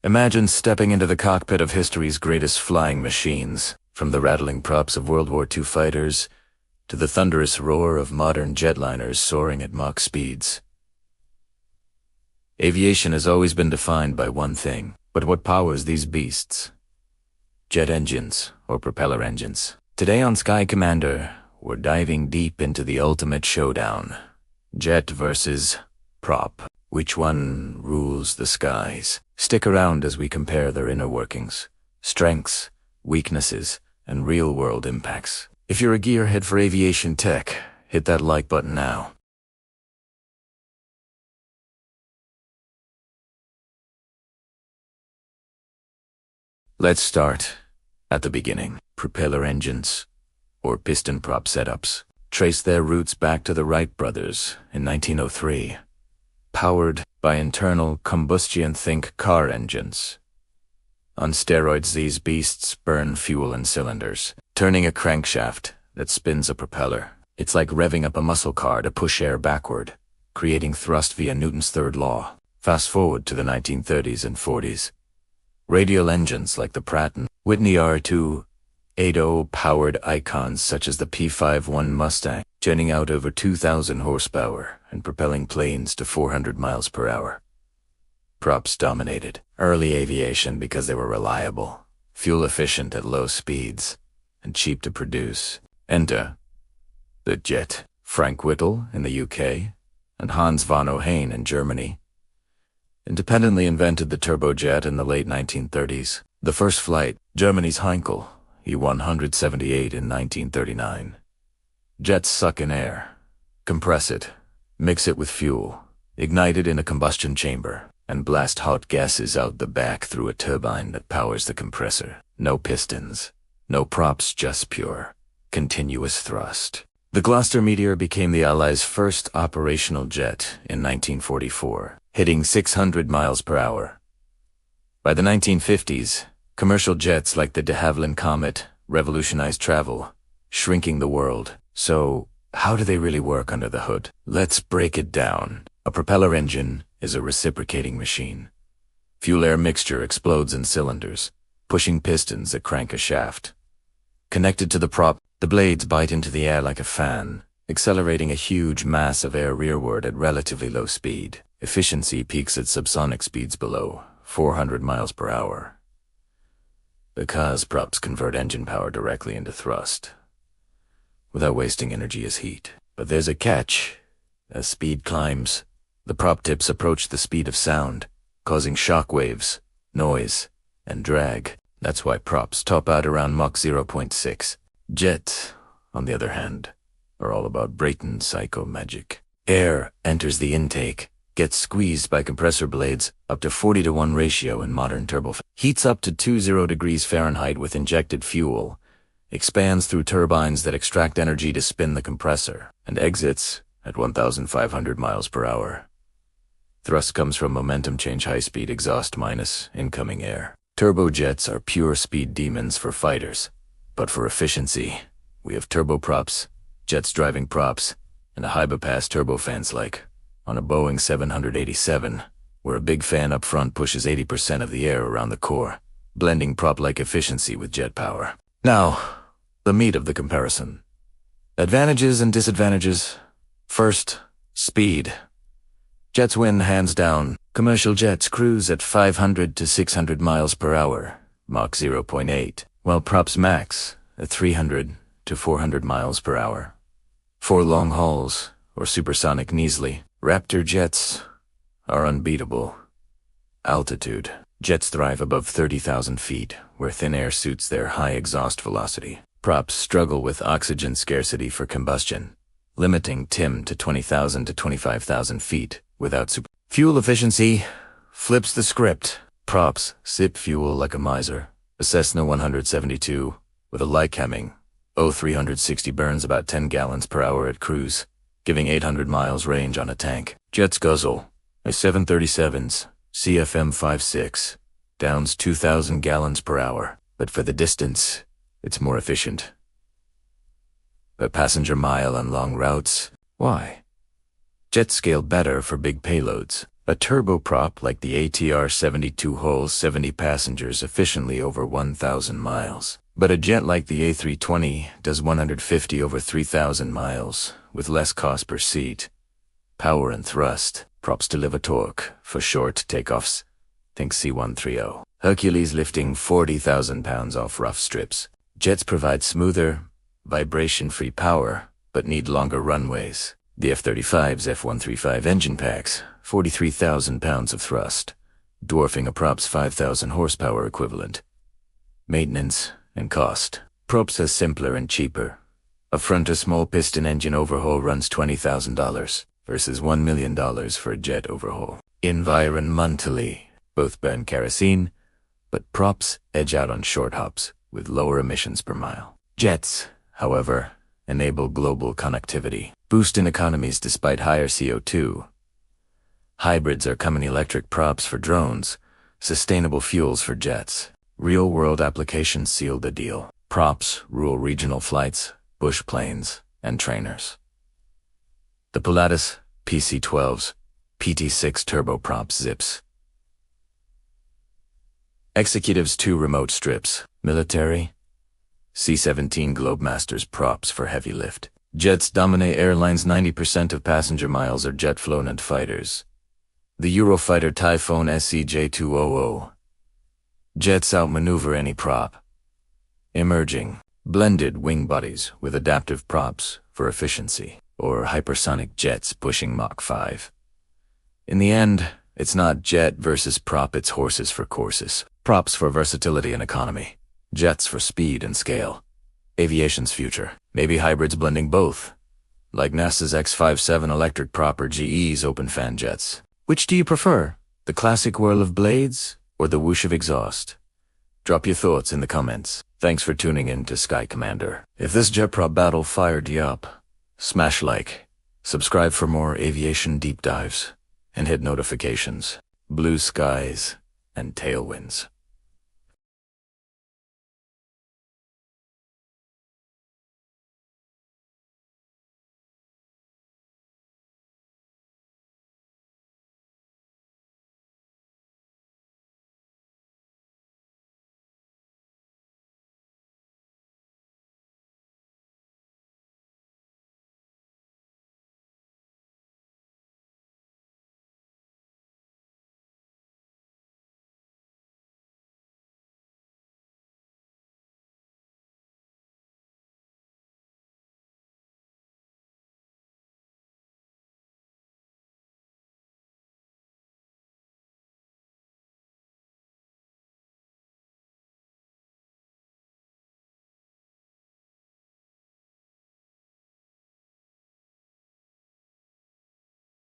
Imagine stepping into the cockpit of history's greatest flying machines, from the rattling props of World War II fighters to the thunderous roar of modern jetliners soaring at Mach speeds. Aviation has always been defined by one thing, but what powers these beasts? Jet engines, or propeller engines. Today on Sky Commander, we're diving deep into the ultimate showdown. Jet versus prop. Which one rules the skies? Stick around as we compare their inner workings, strengths, weaknesses, and real-world impacts. If you're a gearhead for aviation tech, hit that like button now. Let's start at the beginning. Propeller engines, or piston-prop setups, trace their roots back to the Wright brothers in 1903. Powered by internal combustion car engines. On steroids, these beasts burn fuel in cylinders, turning a crankshaft that spins a propeller. It's like revving up a muscle car to push air backward, creating thrust via Newton's third law. Fast forward to the 1930s and 40s. Radial engines like the Pratt & Whitney R280 powered icons such as the P-51 Mustang, jetting out over 2,000 horsepower and propelling planes to 400 miles per hour. Props dominated early aviation because they were reliable, fuel-efficient at low speeds, and cheap to produce. Enter the jet. Frank Whittle in the UK and Hans von Ohain in Germany independently invented the turbojet in the late 1930s. The first flight, Germany's Heinkel, E-178 in 1939. Jets suck in air, compress it, mix it with fuel, ignite it in a combustion chamber, and blast hot gases out the back through a turbine that powers the compressor. No pistons, no props, just pure, continuous thrust. The Gloucester Meteor became the Allies' first operational jet in 1944, hitting 600 miles per hour. By the 1950s, commercial jets like the de Havilland Comet revolutionized travel, shrinking the world. So, how do they really work under the hood? Let's break it down. A propeller engine is a reciprocating machine. Fuel-air mixture explodes in cylinders, pushing pistons that crank a shaft. Connected to the prop, the blades bite into the air like a fan, accelerating a huge mass of air rearward at relatively low speed. Efficiency peaks at subsonic speeds below 400 miles per hour. Because props convert engine power directly into thrust, without wasting energy as heat. But there's a catch. As speed climbs, the prop tips approach the speed of sound, causing shock waves, noise, and drag. That's why props top out around Mach 0.6. Jets, on the other hand, are all about Brayton psycho magic. Air enters the intake, gets squeezed by compressor blades up to 40-to-1 ratio in modern turbofan, heats up to 20 degrees Fahrenheit with injected fuel, expands through turbines that extract energy to spin the compressor, and exits at 1,500 miles per hour. Thrust comes from momentum change high-speed exhaust minus incoming air. Turbojets are pure speed demons for fighters, but for efficiency, we have turboprops, jets driving props, and a high-bypass turbofans like on a Boeing 787, where a big fan up front pushes 80% of the air around the core, blending prop-like efficiency with jet power. Now, the meat of the comparison. Advantages and disadvantages. First, speed. Jets win hands down. Commercial jets cruise at 500 to 600 miles per hour, Mach 0.8, while props max at 300 to 400 miles per hour. For long hauls, or supersonic Kneasley, Raptor jets are unbeatable. Altitude. Jets thrive above 30,000 feet, where thin air suits their high exhaust velocity. Props struggle with oxygen scarcity for combustion, limiting TIM to 20,000 to 25,000 feet without fuel efficiency. Flips the script. Props sip fuel like a miser. A Cessna 172 with a Lycaming O360 burns about 10 gallons per hour at cruise, giving 800 miles range on a tank. Jets guzzle. A 737's CFM 56 downs 2,000 gallons per hour, but for the distance, it's more efficient. Per passenger mile on long routes, why? Jets scale better for big payloads. A turboprop like the ATR 72 holds 70 passengers efficiently over 1,000 miles. But a jet like the A320 does 150 over 3,000 miles, with less cost per seat. Power and thrust. Props deliver torque for short takeoffs. Think C-130. Hercules lifting 40,000 pounds off rough strips. Jets provide smoother, vibration-free power, but need longer runways. The F-35's F-135 engine packs 43,000 pounds of thrust, dwarfing a prop's 5,000 horsepower equivalent. Maintenance and cost. Props are simpler and cheaper. A front or small piston engine overhaul runs $20,000 versus $1 million for a jet overhaul. Environmentally, both burn kerosene, but props edge out on short hops with lower emissions per mile. Jets, however, enable global connectivity, boost in economies despite higher CO2. Hybrids are coming electric props for drones, sustainable fuels for jets. Real-world applications seal the deal. Props rule regional flights, bush planes, and trainers. The Pilatus PC-12s, PT-6 turboprop zips. Executives 2 remote strips. Military, C-17 Globemasters props for heavy lift. Jets dominate airlines. 90% of passenger miles are jet-flown and fighters. The Eurofighter Typhoon SCJ-200. Jets outmaneuver any prop. Emerging, blended wing bodies with adaptive props for efficiency, or hypersonic jets pushing Mach 5. In the end, it's not jet versus prop, it's horses for courses. Props for versatility and economy. Jets for speed and scale. Aviation's future. Maybe hybrids blending both. Like NASA's X-57 electric prop or GE's open-fan jets. Which do you prefer? The classic whirl of blades or the whoosh of exhaust? Drop your thoughts in the comments. Thanks for tuning in to Sky Commander. If this jet prop battle fired you up, smash like, subscribe for more aviation deep dives, and hit notifications. Blue skies and tailwinds.